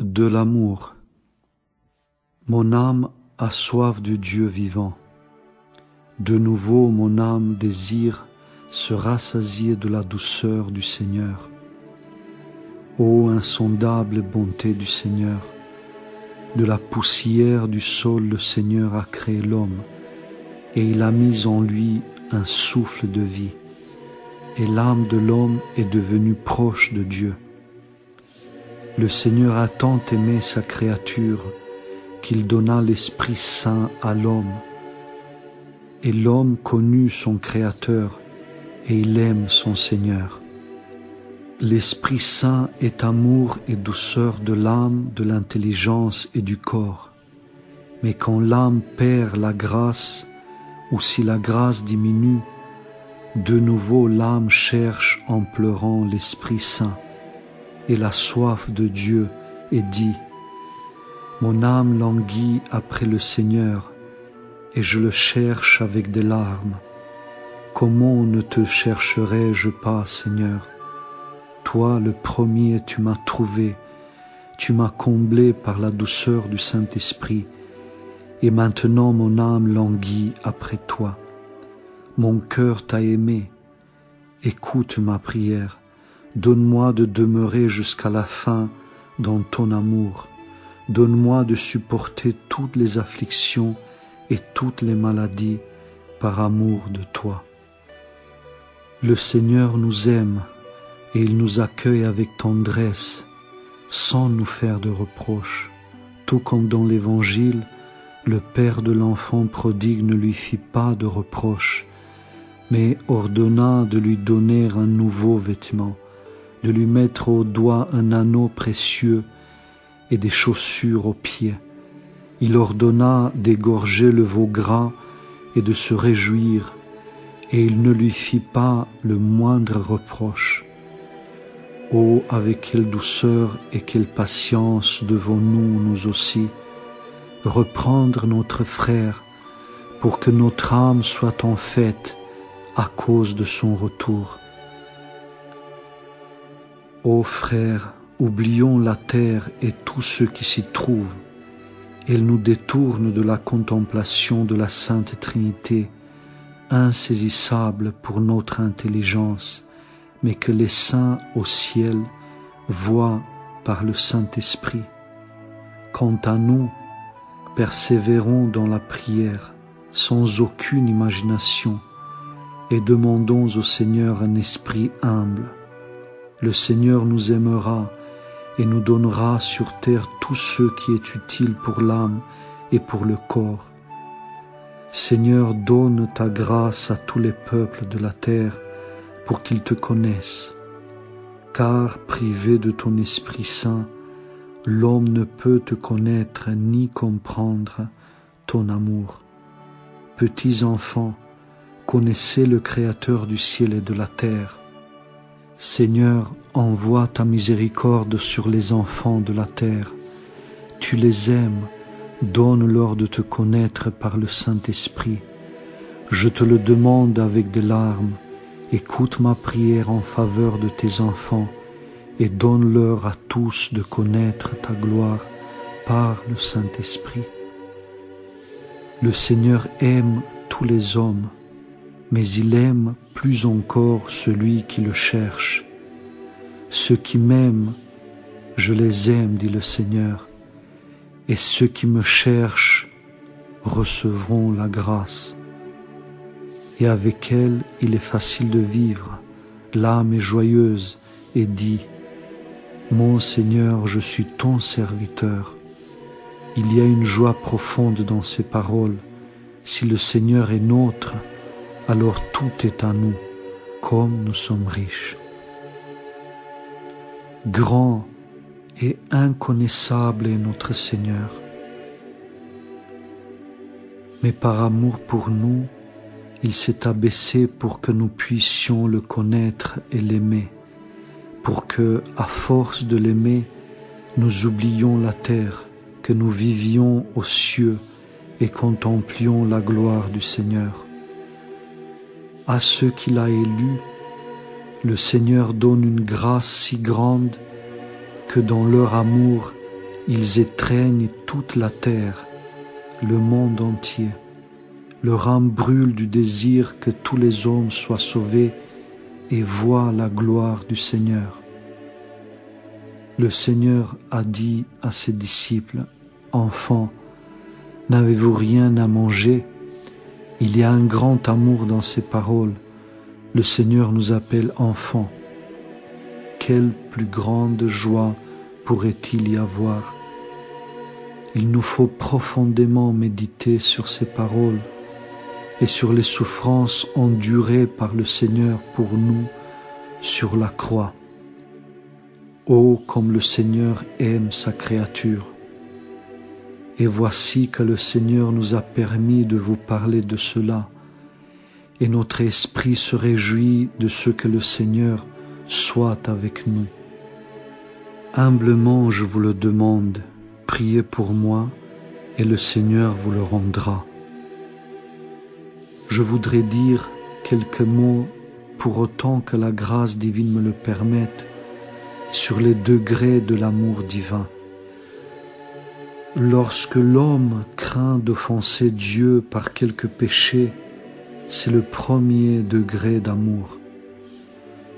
De l'amour. Mon âme a soif du Dieu vivant. De nouveau mon âme désire se rassasier de la douceur du Seigneur. Ô insondable bonté du Seigneur, de la poussière du sol le Seigneur a créé l'homme, et il a mis en lui un souffle de vie, et l'âme de l'homme est devenue proche de Dieu. Le Seigneur a tant aimé sa créature qu'il donna l'Esprit Saint à l'homme. Et l'homme connut son Créateur et il aime son Seigneur. L'Esprit Saint est amour et douceur de l'âme, de l'intelligence et du corps. Mais quand l'âme perd la grâce, ou si la grâce diminue, de nouveau l'âme cherche en pleurant l'Esprit Saint et la soif de Dieu et dit: mon âme languit après le Seigneur, et je le cherche avec des larmes. Comment ne te chercherai-je pas, Seigneur? Toi, le premier, tu m'as trouvé, tu m'as comblé par la douceur du Saint-Esprit, et maintenant mon âme languit après toi. Mon cœur t'a aimé, écoute ma prière, donne-moi de demeurer jusqu'à la fin dans ton amour. Donne-moi de supporter toutes les afflictions et toutes les maladies par amour de toi. Le Seigneur nous aime et il nous accueille avec tendresse, sans nous faire de reproches. Tout comme dans l'Évangile, le Père de l'enfant prodigue ne lui fit pas de reproches, mais ordonna de lui donner un nouveau vêtement, de lui mettre au doigt un anneau précieux et des chaussures aux pieds. Il ordonna d'égorger le veau gras et de se réjouir, et il ne lui fit pas le moindre reproche. Oh, avec quelle douceur et quelle patience devons-nous, nous aussi, reprendre notre frère pour que notre âme soit en fête à cause de son retour. Ô frères, oublions la terre et tout ce qui s'y trouve. Elle nous détourne de la contemplation de la Sainte Trinité, insaisissable pour notre intelligence, mais que les saints au ciel voient par le Saint-Esprit. Quant à nous, persévérons dans la prière, sans aucune imagination, et demandons au Seigneur un esprit humble. Le Seigneur nous aimera et nous donnera sur terre tout ce qui est utile pour l'âme et pour le corps. Seigneur, donne ta grâce à tous les peuples de la terre pour qu'ils te connaissent, car privé de ton Esprit Saint, l'homme ne peut te connaître ni comprendre ton amour. Petits enfants, connaissez le Créateur du ciel et de la terre. Seigneur, envoie ta miséricorde sur les enfants de la terre. Tu les aimes, donne-leur de te connaître par le Saint-Esprit. Je te le demande avec des larmes. Écoute ma prière en faveur de tes enfants et donne-leur à tous de connaître ta gloire par le Saint-Esprit. Le Seigneur aime tous les hommes, mais il aime plus encore celui qui le cherche. Ceux qui m'aiment, je les aime, dit le Seigneur, et ceux qui me cherchent recevront la grâce. Et avec elle, il est facile de vivre, l'âme est joyeuse et dit: mon Seigneur, je suis ton serviteur. Il y a une joie profonde dans ces paroles. Si le Seigneur est nôtre, alors tout est à nous, comme nous sommes riches. Grand et inconnaissable est notre Seigneur. Mais par amour pour nous, il s'est abaissé pour que nous puissions le connaître et l'aimer, pour que, à force de l'aimer, nous oublions la terre, que nous vivions aux cieux et contemplions la gloire du Seigneur. À ceux qu'il a élus, le Seigneur donne une grâce si grande que dans leur amour, Ils étreignent toute la terre, le monde entier. Leur âme brûle du désir que tous les hommes soient sauvés et voient la gloire du Seigneur. Le Seigneur a dit à ses disciples, « Enfants, n'avez-vous rien à manger ?» Il y a un grand amour dans ces paroles. Le Seigneur nous appelle enfants. Quelle plus grande joie pourrait-il y avoir? Il nous faut profondément méditer sur ces paroles et sur les souffrances endurées par le Seigneur pour nous sur la croix. Oh, comme le Seigneur aime sa créature! Et voici que le Seigneur nous a permis de vous parler de cela, et notre esprit se réjouit de ce que le Seigneur soit avec nous. Humblement je vous le demande, priez pour moi, et le Seigneur vous le rendra. Je voudrais dire quelques mots, pour autant que la grâce divine me le permette, sur les degrés de l'amour divin. Lorsque l'homme craint d'offenser Dieu par quelque péché, c'est le premier degré d'amour.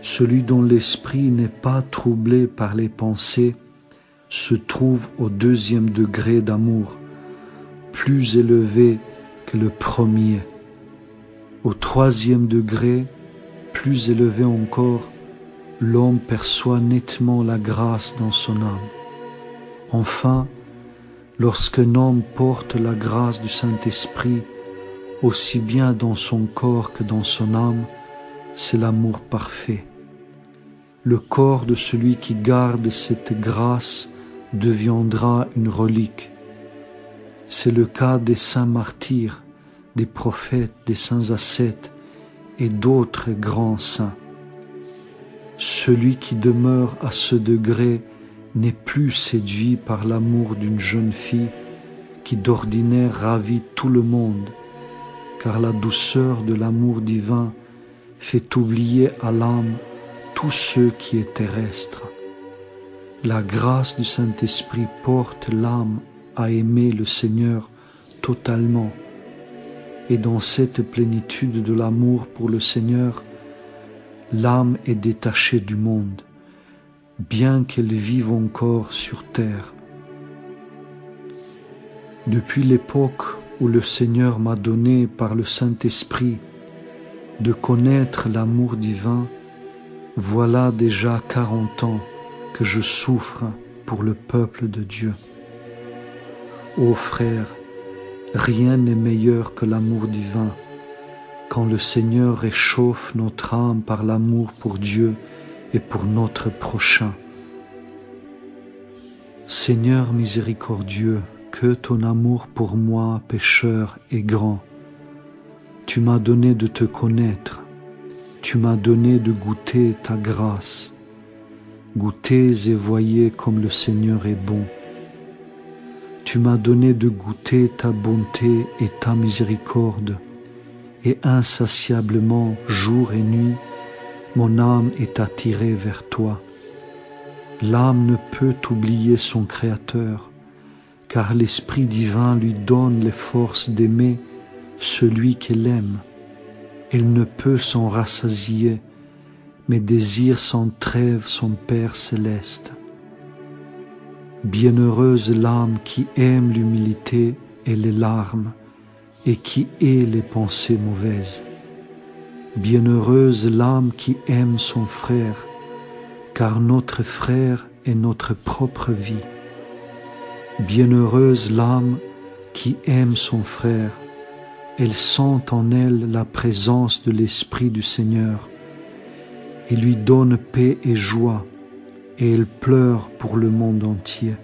Celui dont l'esprit n'est pas troublé par les pensées se trouve au deuxième degré d'amour, plus élevé que le premier. Au troisième degré, plus élevé encore, l'homme perçoit nettement la grâce dans son âme. Enfin, lorsqu'un homme porte la grâce du Saint-Esprit, aussi bien dans son corps que dans son âme, c'est l'amour parfait. Le corps de celui qui garde cette grâce deviendra une relique. C'est le cas des saints martyrs, des prophètes, des saints ascètes et d'autres grands saints. Celui qui demeure à ce degré n'est plus séduit par l'amour d'une jeune fille qui d'ordinaire ravit tout le monde, car la douceur de l'amour divin fait oublier à l'âme tout ce qui est terrestre. La grâce du Saint-Esprit porte l'âme à aimer le Seigneur totalement, et dans cette plénitude de l'amour pour le Seigneur, l'âme est détachée du monde, bien qu'elle vive encore sur terre. Depuis l'époque où le Seigneur m'a donné par le Saint-Esprit de connaître l'amour divin, voilà déjà 40 ans que je souffre pour le peuple de Dieu. Ô frères, rien n'est meilleur que l'amour divin, quand le Seigneur réchauffe notre âme par l'amour pour Dieu et pour notre prochain. Seigneur miséricordieux, que ton amour pour moi, pécheur, est grand. Tu m'as donné de te connaître, tu m'as donné de goûter ta grâce. Goûtez et voyez comme le Seigneur est bon. Tu m'as donné de goûter ta bonté et ta miséricorde, et insatiablement, jour et nuit, mon âme est attirée vers toi. L'âme ne peut oublier son Créateur, car l'Esprit divin lui donne les forces d'aimer celui qu'elle aime. Elle ne peut s'en rassasier, mais désire sans trêve son Père céleste. Bienheureuse l'âme qui aime l'humilité et les larmes, et qui hait les pensées mauvaises. Bienheureuse l'âme qui aime son frère, car notre frère est notre propre vie. Bienheureuse l'âme qui aime son frère, elle sent en elle la présence de l'Esprit du Seigneur, et lui donne paix et joie, et elle pleure pour le monde entier.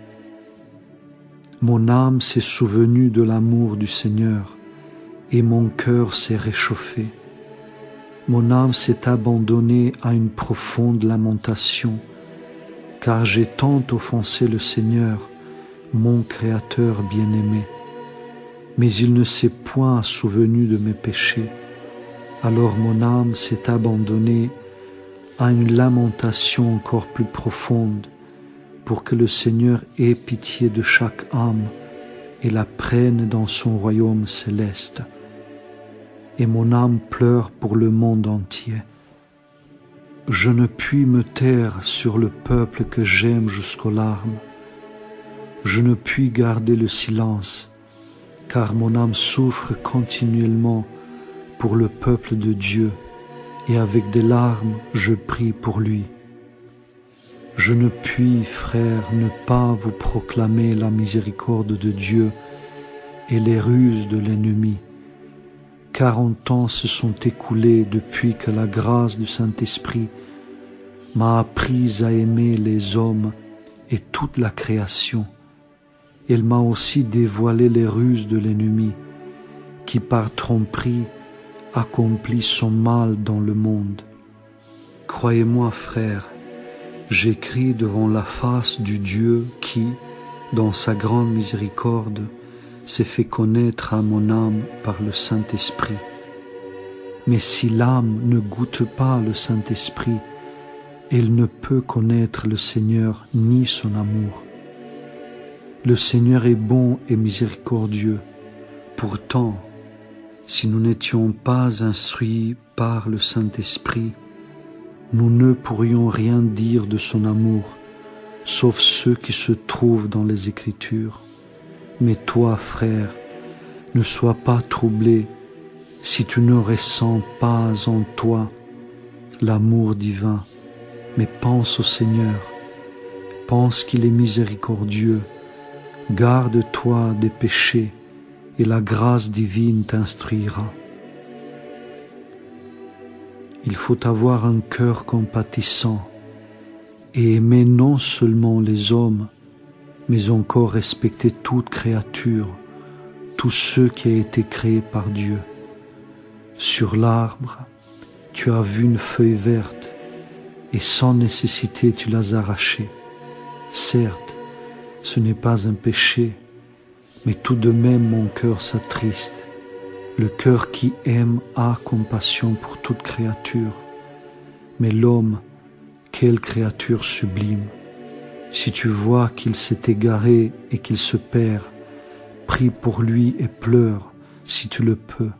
Mon âme s'est souvenue de l'amour du Seigneur, et mon cœur s'est réchauffé. Mon âme s'est abandonnée à une profonde lamentation, car j'ai tant offensé le Seigneur, mon Créateur bien-aimé. Mais il ne s'est point souvenu de mes péchés. Alors mon âme s'est abandonnée à une lamentation encore plus profonde pour que le Seigneur ait pitié de chaque âme et la prenne dans son royaume céleste. Et mon âme pleure pour le monde entier. Je ne puis me taire sur le peuple que j'aime jusqu'aux larmes. Je ne puis garder le silence, car mon âme souffre continuellement pour le peuple de Dieu, et avec des larmes je prie pour lui. Je ne puis, frères, ne pas vous proclamer la miséricorde de Dieu et les ruses de l'ennemi. 40 ans se sont écoulés depuis que la grâce du Saint-Esprit m'a appris à aimer les hommes et toute la création. Elle m'a aussi dévoilé les ruses de l'ennemi, qui par tromperie accomplit son mal dans le monde. Croyez-moi, frères, j'écris devant la face du Dieu qui, dans sa grande miséricorde, s'est fait connaître à mon âme par le Saint-Esprit. Mais si l'âme ne goûte pas le Saint-Esprit, elle ne peut connaître le Seigneur ni son amour. Le Seigneur est bon et miséricordieux. Pourtant, si nous n'étions pas instruits par le Saint-Esprit, nous ne pourrions rien dire de son amour, sauf ceux qui se trouvent dans les Écritures. Mais toi, frère, ne sois pas troublé si tu ne ressens pas en toi l'amour divin, mais pense au Seigneur, pense qu'il est miséricordieux, garde-toi des péchés et la grâce divine t'instruira. Il faut avoir un cœur compatissant et aimer non seulement les hommes, mais encore respecter toute créature, tous ceux qui ont été créés par Dieu. Sur l'arbre, tu as vu une feuille verte, et sans nécessité tu l'as arrachée. Certes, ce n'est pas un péché, mais tout de même mon cœur s'attriste. Le cœur qui aime a compassion pour toute créature. Mais l'homme, quelle créature sublime! Si tu vois qu'il s'est égaré et qu'il se perd, prie pour lui et pleure si tu le peux.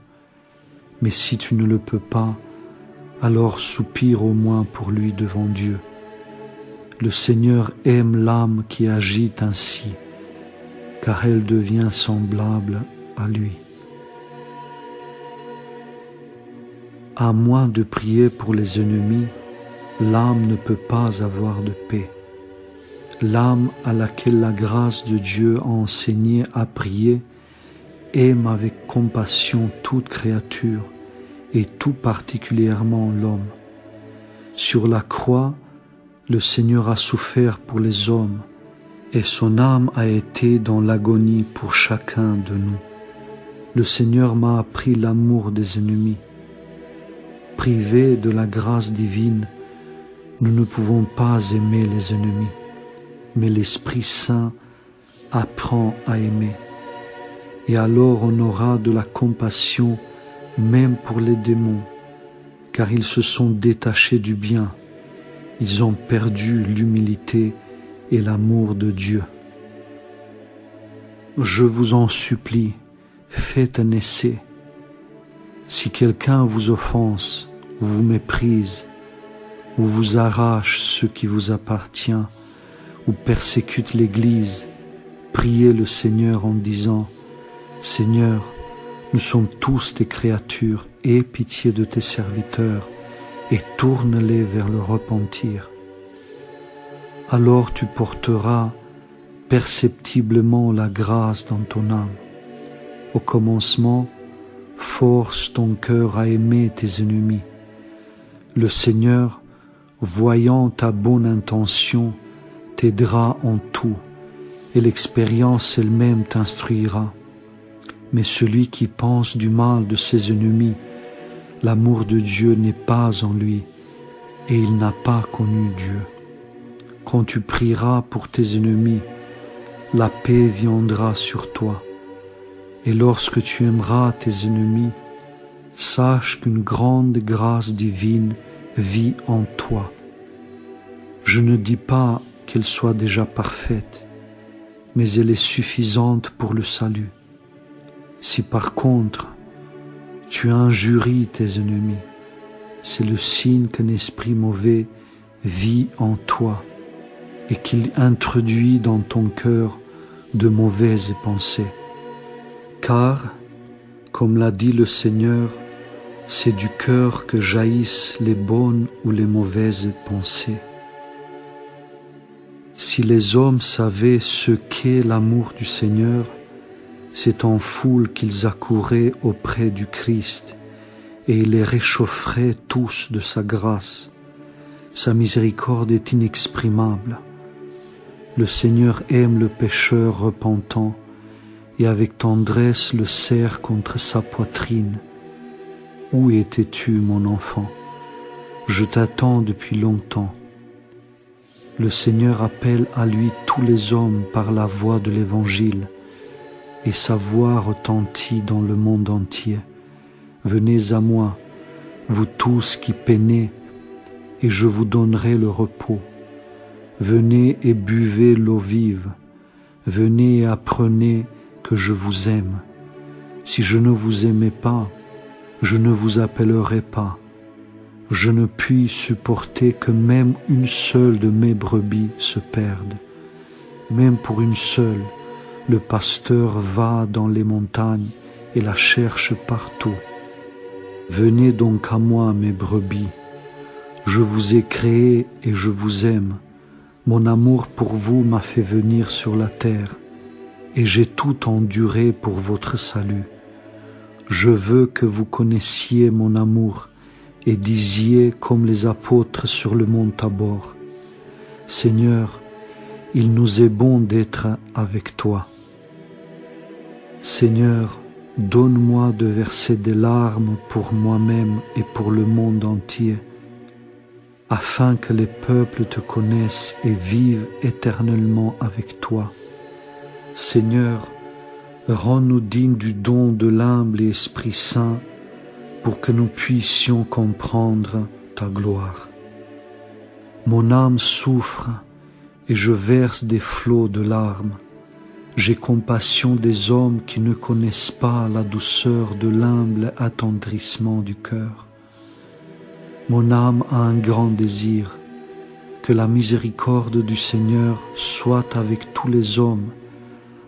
Mais si tu ne le peux pas, alors soupire au moins pour lui devant Dieu. Le Seigneur aime l'âme qui agit ainsi, car elle devient semblable à lui. À moins de prier pour les ennemis, l'âme ne peut pas avoir de paix. L'âme à laquelle la grâce de Dieu a enseigné à prier aime avec compassion toute créature et tout particulièrement l'homme. Sur la croix, le Seigneur a souffert pour les hommes et son âme a été dans l'agonie pour chacun de nous. Le Seigneur m'a appris l'amour des ennemis. Privés de la grâce divine, nous ne pouvons pas aimer les ennemis, mais l'Esprit Saint apprend à aimer. Et alors on aura de la compassion même pour les démons, car ils se sont détachés du bien. Ils ont perdu l'humilité et l'amour de Dieu. Je vous en supplie, faites un essai. Si quelqu'un vous offense, ou vous méprise, ou vous arrache ce qui vous appartient, ou persécute l'Église, priez le Seigneur en disant « Seigneur, nous sommes tous tes créatures, aie pitié de tes serviteurs, et tourne-les vers le repentir. Alors tu porteras perceptiblement la grâce dans ton âme. Au commencement, force ton cœur à aimer tes ennemis. Le Seigneur, voyant ta bonne intention, t'aidera en tout, et l'expérience elle-même t'instruira. Mais celui qui pense du mal de ses ennemis, l'amour de Dieu n'est pas en lui, et il n'a pas connu Dieu. Quand tu prieras pour tes ennemis, la paix viendra sur toi. Et lorsque tu aimeras tes ennemis, sache qu'une grande grâce divine vit en toi. Je ne dis pas qu'elle soit déjà parfaite, mais elle est suffisante pour le salut. Si par contre tu injuries tes ennemis, c'est le signe qu'un esprit mauvais vit en toi et qu'il introduit dans ton cœur de mauvaises pensées. Car, comme l'a dit le Seigneur, c'est du cœur que jaillissent les bonnes ou les mauvaises pensées. Si les hommes savaient ce qu'est l'amour du Seigneur, c'est en foule qu'ils accouraient auprès du Christ, et il les réchaufferait tous de sa grâce. Sa miséricorde est inexprimable. Le Seigneur aime le pécheur repentant, et avec tendresse le serre contre sa poitrine. Où étais-tu, mon enfant? Je t'attends depuis longtemps. Le Seigneur appelle à lui tous les hommes par la voix de l'Évangile, et sa voix retentit dans le monde entier. Venez à moi, vous tous qui peinez, et je vous donnerai le repos. Venez et buvez l'eau vive. Venez et apprenez que je vous aime. Si je ne vous aimais pas, je ne vous appellerai pas. Je ne puis supporter que même une seule de mes brebis se perde. Même pour une seule, le pasteur va dans les montagnes et la cherche partout. Venez donc à moi, mes brebis. Je vous ai créé et je vous aime. Mon amour pour vous m'a fait venir sur la terre, et j'ai tout enduré pour votre salut. Je veux que vous connaissiez mon amour et disiez comme les apôtres sur le mont Tabor, Seigneur, il nous est bon d'être avec toi. Seigneur, donne-moi de verser des larmes pour moi-même et pour le monde entier, afin que les peuples te connaissent et vivent éternellement avec toi. Seigneur, rends-nous dignes du don de l'humble Esprit Saint pour que nous puissions comprendre ta gloire. Mon âme souffre et je verse des flots de larmes. J'ai compassion des hommes qui ne connaissent pas la douceur de l'humble attendrissement du cœur. Mon âme a un grand désir, que la miséricorde du Seigneur soit avec tous les hommes,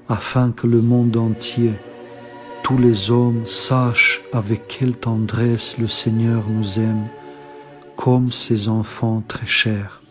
afin que le monde entier, tous les hommes sachent avec quelle tendresse le Seigneur nous aime, comme ses enfants très chers.